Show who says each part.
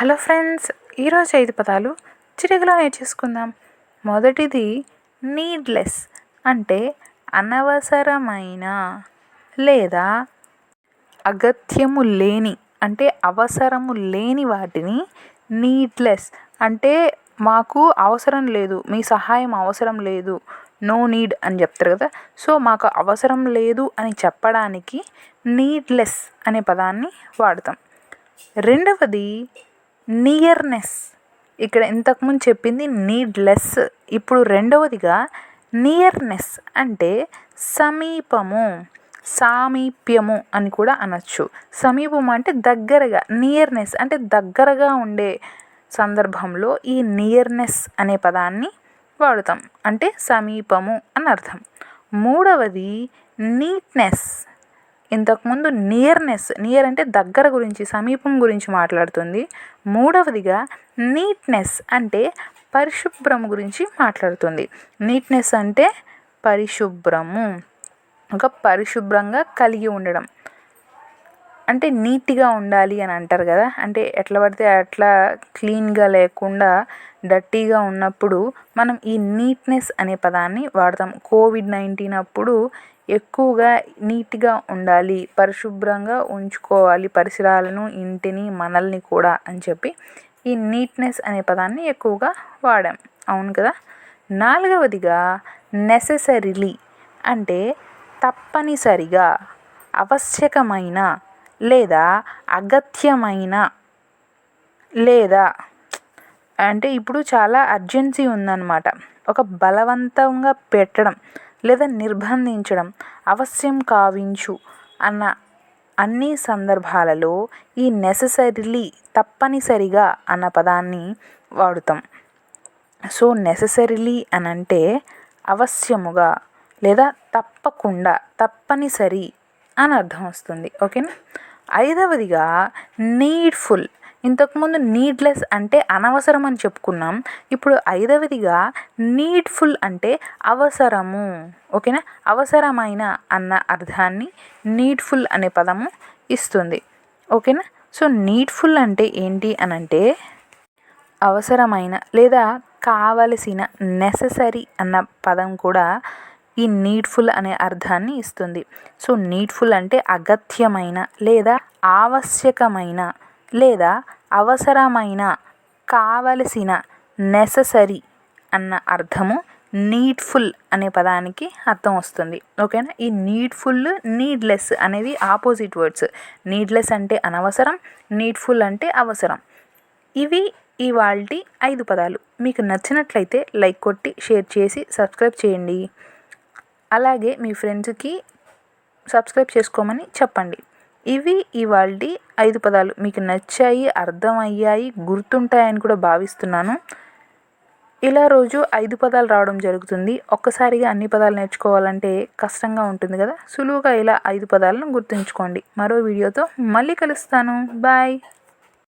Speaker 1: Hello friends, ఈరోజు 5 పదాలు చిటికలో నేర్చేసుకుందాం. మొదటిది నీడ్లెస్ అంటే అనవసరమైన లేదా అగత్యము లేని అంటే అవసరము లేని వాటిని నీడ్లెస్ అంటే మాకు అవసరం లేదు, మీ సహాయం అవసరం లేదు, నో నీడ్ అని చెప్తారు కదా. సో మాకు అవసరం లేదు అని చెప్పడానికి నీడ్లెస్ అనే పదాన్ని వాడతాం. రెండవది నియర్నెస్. ఇక్కడ ఇంతకుముందు చెప్పింది నీడ్లెస్, ఇప్పుడు రెండవదిగా నియర్నెస్ అంటే సమీపము, సామీప్యము అని కూడా అనొచ్చు. సమీపము అంటే దగ్గరగా, నియర్నెస్ అంటే దగ్గరగా ఉండే సందర్భంలో ఈ నియర్నెస్ అనే పదాన్ని వాడుతాం, అంటే సమీపము అని అర్థం. మూడవది నీట్నెస్. ఇంతకుముందు నియర్ అంటే దగ్గర గురించి, సమీపం గురించి మాట్లాడుతుంది. మూడవదిగా నీట్నెస్ అంటే పరిశుభ్రం గురించి మాట్లాడుతుంది. నీట్నెస్ అంటే పరిశుభ్రము, ఒక పరిశుభ్రంగా కలిగి ఉండడం, అంటే నీట్గా ఉండాలి అని అంటారు కదా. అంటే ఎట్లా పడితే అట్లా క్లీన్గా లేకుండా డర్టీగా ఉన్నప్పుడు మనం ఈ నీట్నెస్ అనే పదాన్ని వాడతాం. కోవిడ్-19 అప్పుడు ఎక్కువగా నీట్గా ఉండాలి, పరిశుభ్రంగా ఉంచుకోవాలి పరిసరాలను, ఇంటిని, మనల్ని కూడా అని చెప్పి ఈ నీట్నెస్ అనే పదాన్ని ఎక్కువగా వాడాం, అవును కదా. నాలుగవదిగా నెసెసరీలీ అంటే తప్పనిసరిగా, ఆవశ్యకమైన లేదా అగత్యమైన, లేదా అంటే ఇప్పుడు చాలా అర్జెన్సీ ఉందన్నమాట, ఒక బలవంతంగా పెట్టడం లేదా నిర్బంధించడం, అవశ్యం కావించు అన్న అన్ని సందర్భాలలో ఈ నెసెసరీలీ తప్పనిసరిగా అన్న పదాన్ని వాడుతాం. సో నెసెసరీలీ అని అంటే అవశ్యముగా లేదా తప్పకుండా, తప్పనిసరి అని అర్థం వస్తుంది, ఓకేనా. ఐదవదిగా నీడ్ఫుల్. ఇంతకుముందు నీడ్లెస్ అంటే అనవసరం అని చెప్పుకున్నాం. ఇప్పుడు ఐదవదిగా నీడ్ఫుల్ అంటే అవసరము, ఓకేనా. అవసరమైన అన్న అర్థాన్ని నీడ్ఫుల్ అనే పదము ఇస్తుంది, ఓకేనా. సో నీడ్ఫుల్ అంటే ఏంటి అని అంటే అవసరమైన లేదా కావలసిన, నెససరీ అన్న పదం కూడా ఈ నీడ్ఫుల్ అనే అర్థాన్ని ఇస్తుంది. సో నీడ్ఫుల్ అంటే అగత్యమైన లేదా ఆవశ్యకమైన లేదా అవసరమైన, కావలసిన, నెససరీ అన్న అర్థము నీడ్ఫుల్ అనే పదానికి అర్థం వస్తుంది, ఓకేనా. ఈ నీడ్ఫుల్, నీడ్లెస్ అనేవి ఆపోజిట్ వర్డ్స్. నీడ్లెస్ అంటే అనవసరం, నీడ్ఫుల్ అంటే అవసరం. ఇవి ఇవాల్టి 5 పదాలు. మీకు నచ్చినట్లయితే లైక్ కొట్టి, షేర్ చేసి, సబ్స్క్రైబ్ చేయండి. అలాగే మీ ఫ్రెండ్స్కి సబ్స్క్రైబ్ చేసుకోమని చెప్పండి. ఇవి ఇవాల్టి 5 పదాలు. మీకు నచ్చాయి, అర్థమయ్యాయి, గుర్తుంటాయని కూడా భావిస్తున్నాను. ఇలా రోజు 5 పదాలు రావడం జరుగుతుంది. ఒక్కసారిగా అన్ని పదాలు నేర్చుకోవాలంటే కష్టంగా ఉంటుంది కదా. సులువుగా ఇలా 5 పదాలను గుర్తుంచుకోండి. మరో వీడియోతో మళ్ళీ కలుస్తాను. బాయ్.